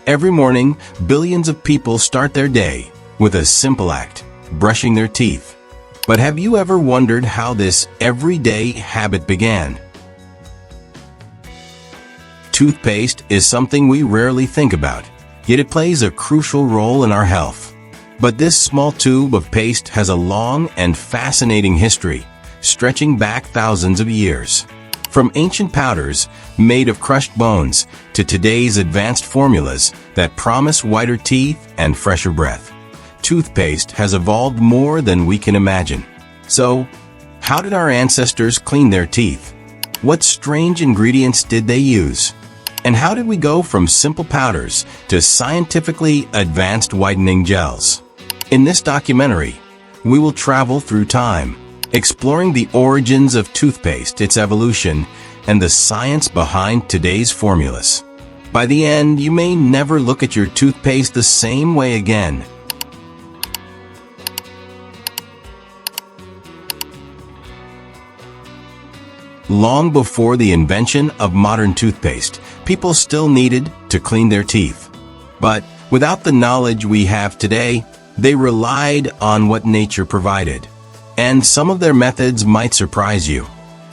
Every morning, billions of people start their day with a simple act, brushing their teeth. But have you ever wondered how this everyday habit began? Toothpaste is something we rarely think about, yet it plays a crucial role in our health. But this small tube of paste has a long and fascinating history, stretching back thousands of years. From ancient powders made of crushed bones to today's advanced formulas that promise whiter teeth and fresher breath, toothpaste has evolved more than we can imagine. So, how did our ancestors clean their teeth? What strange ingredients did they use? And how did we go from simple powders to scientifically advanced whitening gels? In this documentary, we will travel through time, exploring the origins of toothpaste, its evolution, and the science behind today's formulas. By the end, you may never look at your toothpaste the same way again. Long before the invention of modern toothpaste, people still needed to clean their teeth. But without the knowledge we have today, they relied on what nature provided. And some of their methods might surprise you.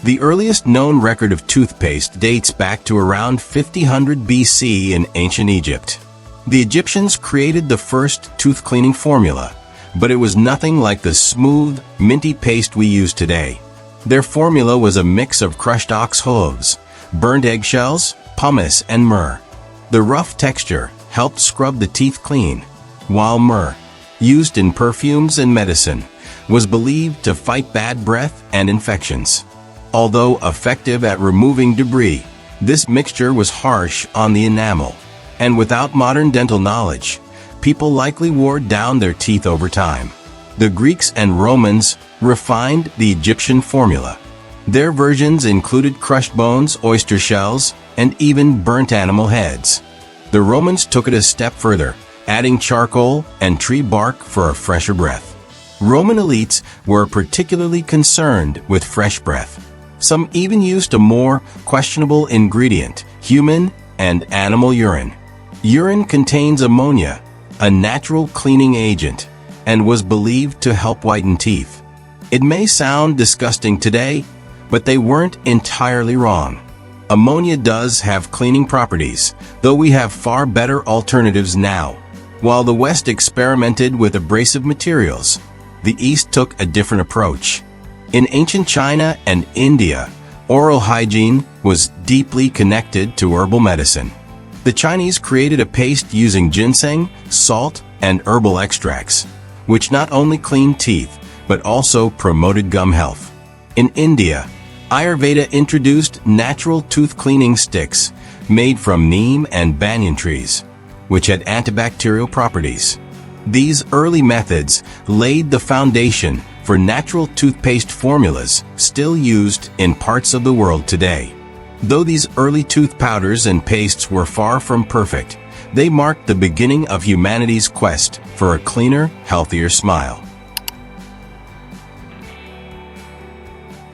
The earliest known record of toothpaste dates back to around 5000 BC in ancient Egypt. The Egyptians created the first tooth cleaning formula, but it was nothing like the smooth, minty paste we use today. Their formula was a mix of crushed ox hooves, burnt eggshells, pumice, and myrrh. The rough texture helped scrub the teeth clean, while myrrh, used in perfumes and medicine, was believed to fight bad breath and infections. Although effective at removing debris, this mixture was harsh on the enamel, and without modern dental knowledge, people likely wore down their teeth over time. The Greeks and Romans refined the Egyptian formula. Their versions included crushed bones, oyster shells, and even burnt animal heads. The Romans took it a step further, adding charcoal and tree bark for a fresher breath. Roman elites were particularly concerned with fresh breath. Some even used a more questionable ingredient, human and animal urine. Urine contains ammonia, a natural cleaning agent, and was believed to help whiten teeth. It may sound disgusting today, but they weren't entirely wrong. Ammonia does have cleaning properties, though we have far better alternatives now. While the West experimented with abrasive materials, the East took a different approach. In ancient China and India, oral hygiene was deeply connected to herbal medicine. The Chinese created a paste using ginseng, salt, and herbal extracts, which not only cleaned teeth, but also promoted gum health. In India, Ayurveda introduced natural tooth cleaning sticks made from neem and banyan trees, which had antibacterial properties. These early methods laid the foundation for natural toothpaste formulas still used in parts of the world today. Though these early tooth powders and pastes were far from perfect, they marked the beginning of humanity's quest for a cleaner, healthier smile.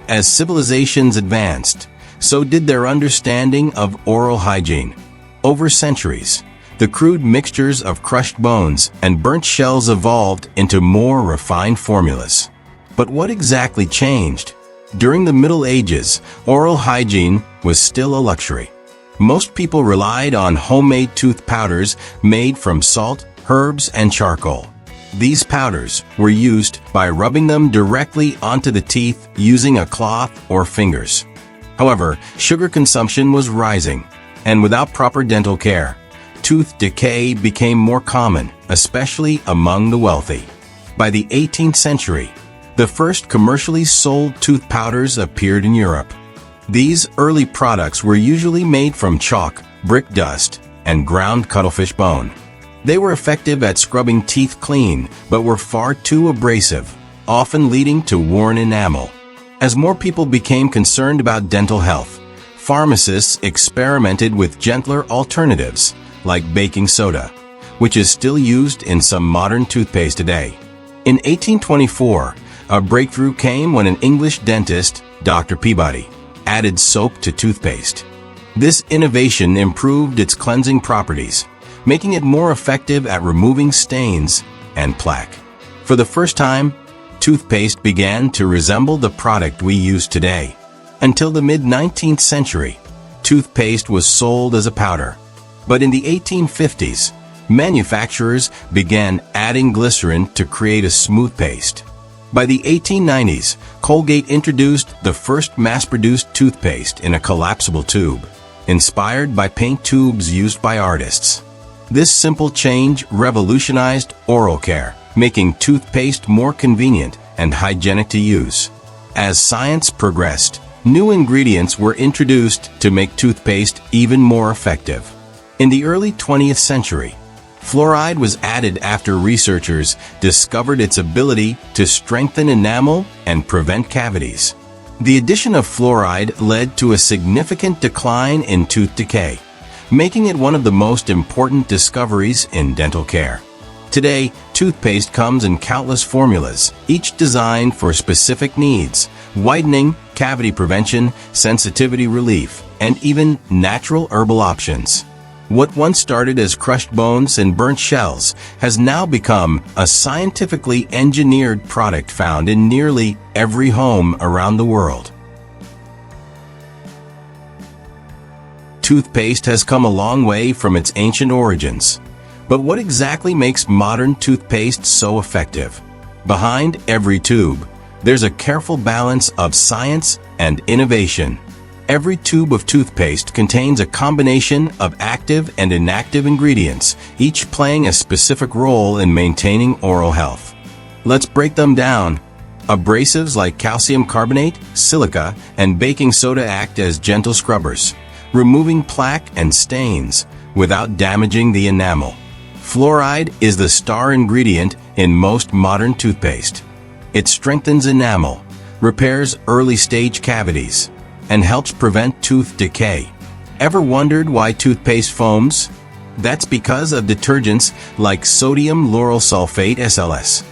As civilizations advanced, so did their understanding of oral hygiene. Over centuries, the crude mixtures of crushed bones and burnt shells evolved into more refined formulas. But what exactly changed? During the Middle Ages, oral hygiene was still a luxury. Most people relied on homemade tooth powders made from salt, herbs, and charcoal. These powders were used by rubbing them directly onto the teeth using a cloth or fingers. However, sugar consumption was rising, and without proper dental care, tooth decay became more common, especially among the wealthy. By the 18th century, the first commercially sold tooth powders appeared in Europe. These early products were usually made from chalk, brick dust, and ground cuttlefish bone. They were effective at scrubbing teeth clean, but were far too abrasive, often leading to worn enamel. As more people became concerned about dental health, pharmacists experimented with gentler alternatives, like baking soda, which is still used in some modern toothpaste today. In 1824, a breakthrough came when an English dentist, Dr. Peabody, added soap to toothpaste. This innovation improved its cleansing properties, making it more effective at removing stains and plaque. For the first time, toothpaste began to resemble the product we use today. Until the mid-19th century, toothpaste was sold as a powder. But in the 1850s, manufacturers began adding glycerin to create a smooth paste. By the 1890s, Colgate introduced the first mass-produced toothpaste in a collapsible tube, inspired by paint tubes used by artists. This simple change revolutionized oral care, making toothpaste more convenient and hygienic to use. As science progressed, new ingredients were introduced to make toothpaste even more effective. In the early 20th century, fluoride was added after researchers discovered its ability to strengthen enamel and prevent cavities. The addition of fluoride led to a significant decline in tooth decay, making it one of the most important discoveries in dental care. Today, toothpaste comes in countless formulas, each designed for specific needs: whitening, cavity prevention, sensitivity relief, and even natural herbal options. What once started as crushed bones and burnt shells has now become a scientifically engineered product found in nearly every home around the world. Toothpaste has come a long way from its ancient origins. But what exactly makes modern toothpaste so effective? Behind every tube, there's a careful balance of science and innovation. Every tube of toothpaste contains a combination of active and inactive ingredients, each playing a specific role in maintaining oral health. Let's break them down. Abrasives like calcium carbonate, silica, and baking soda act as gentle scrubbers, removing plaque and stains without damaging the enamel. Fluoride is the star ingredient in most modern toothpaste. It strengthens enamel, repairs early-stage cavities, and helps prevent tooth decay. Ever wondered why toothpaste foams? That's because of detergents like sodium lauryl sulfate (SLS).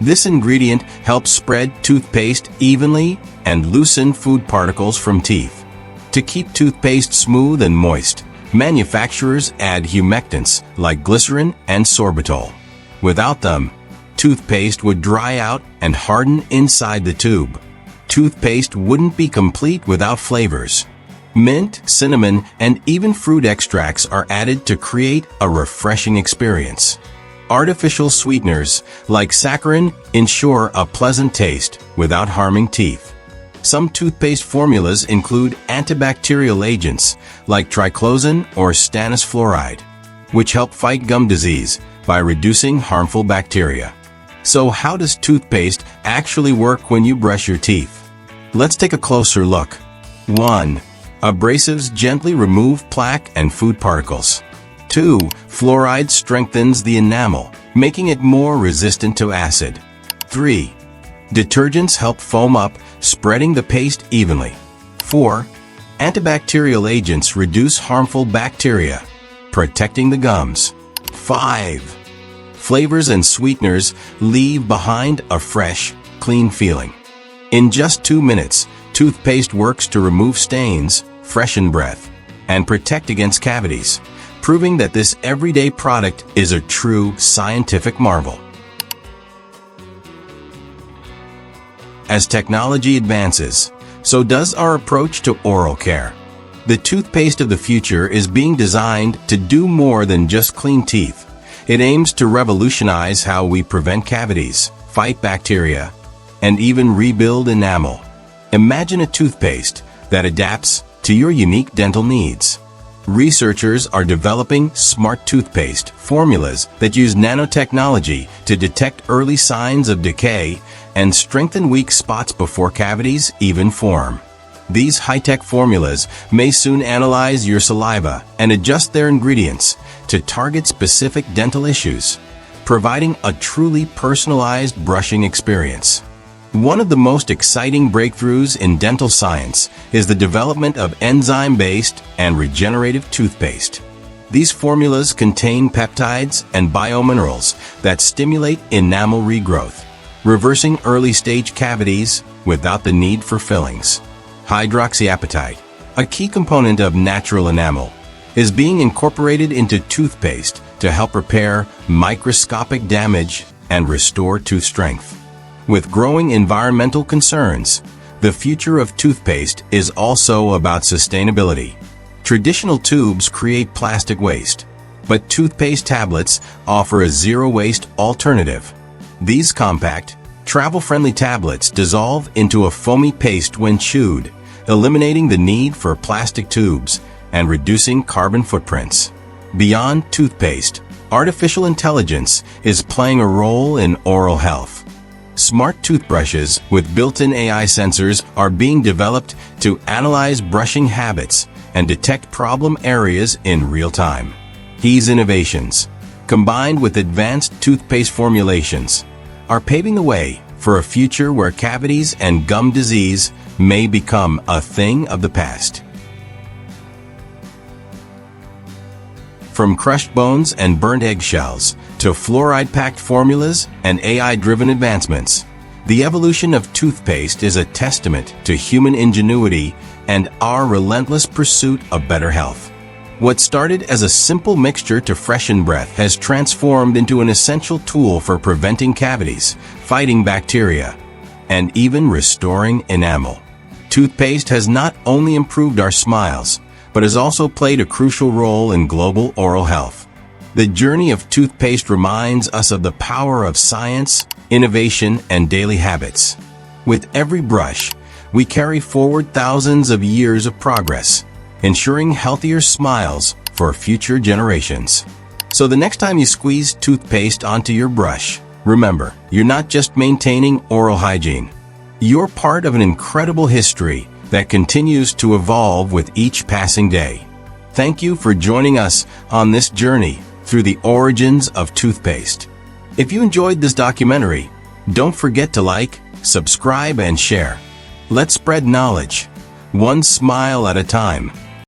This ingredient helps spread toothpaste evenly and loosen food particles from teeth. To keep toothpaste smooth and moist, manufacturers add humectants like glycerin and sorbitol. Without them, toothpaste would dry out and harden inside the tube. Toothpaste wouldn't be complete without flavors. Mint, cinnamon, and even fruit extracts are added to create a refreshing experience. Artificial sweeteners like saccharin ensure a pleasant taste without harming teeth. Some toothpaste formulas include antibacterial agents like triclosan or stannous fluoride, which help fight gum disease by reducing harmful bacteria. So how does toothpaste actually work when you brush your teeth? Let's take a closer look. 1. Abrasives gently remove plaque and food particles. 2. Fluoride strengthens the enamel, making it more resistant to acid. 3. Detergents help foam up, spreading the paste evenly. 4. Antibacterial agents reduce harmful bacteria, protecting the gums. 5. Flavors and sweeteners leave behind a fresh, clean feeling. In just 2 minutes, toothpaste works to remove stains, freshen breath, and protect against cavities, proving that this everyday product is a true scientific marvel. As technology advances, so does our approach to oral care. The toothpaste of the future is being designed to do more than just clean teeth. It aims to revolutionize how we prevent cavities, fight bacteria, and even rebuild enamel. Imagine a toothpaste that adapts to your unique dental needs. Researchers are developing smart toothpaste formulas that use nanotechnology to detect early signs of decay and strengthen weak spots before cavities even form. These high-tech formulas may soon analyze your saliva and adjust their ingredients to target specific dental issues, providing a truly personalized brushing experience. One of the most exciting breakthroughs in dental science is the development of enzyme-based and regenerative toothpaste. These formulas contain peptides and biominerals that stimulate enamel regrowth, reversing early-stage cavities without the need for fillings. Hydroxyapatite, a key component of natural enamel, is being incorporated into toothpaste to help repair microscopic damage and restore tooth strength. With growing environmental concerns, the future of toothpaste is also about sustainability. Traditional tubes create plastic waste, but toothpaste tablets offer a zero-waste alternative. These compact, travel-friendly tablets dissolve into a foamy paste when chewed, eliminating the need for plastic tubes and reducing carbon footprints. Beyond toothpaste, artificial intelligence is playing a role in oral health. Smart toothbrushes with built-in AI sensors are being developed to analyze brushing habits and detect problem areas in real time. These innovations, combined with advanced toothpaste formulations, are paving the way for a future where cavities and gum disease may become a thing of the past. From crushed bones and burnt eggshells to fluoride-packed formulas and AI-driven advancements, the evolution of toothpaste is a testament to human ingenuity and our relentless pursuit of better health. What started as a simple mixture to freshen breath has transformed into an essential tool for preventing cavities, fighting bacteria, and even restoring enamel. Toothpaste has not only improved our smiles, but has also played a crucial role in global oral health. The journey of toothpaste reminds us of the power of science, innovation, and daily habits. With every brush, we carry forward thousands of years of progress, ensuring healthier smiles for future generations. So the next time you squeeze toothpaste onto your brush, remember, you're not just maintaining oral hygiene. You're part of an incredible history that continues to evolve with each passing day. Thank you for joining us on this journey through the origins of toothpaste. If you enjoyed this documentary, don't forget to like, subscribe, and share. Let's spread knowledge, one smile at a time.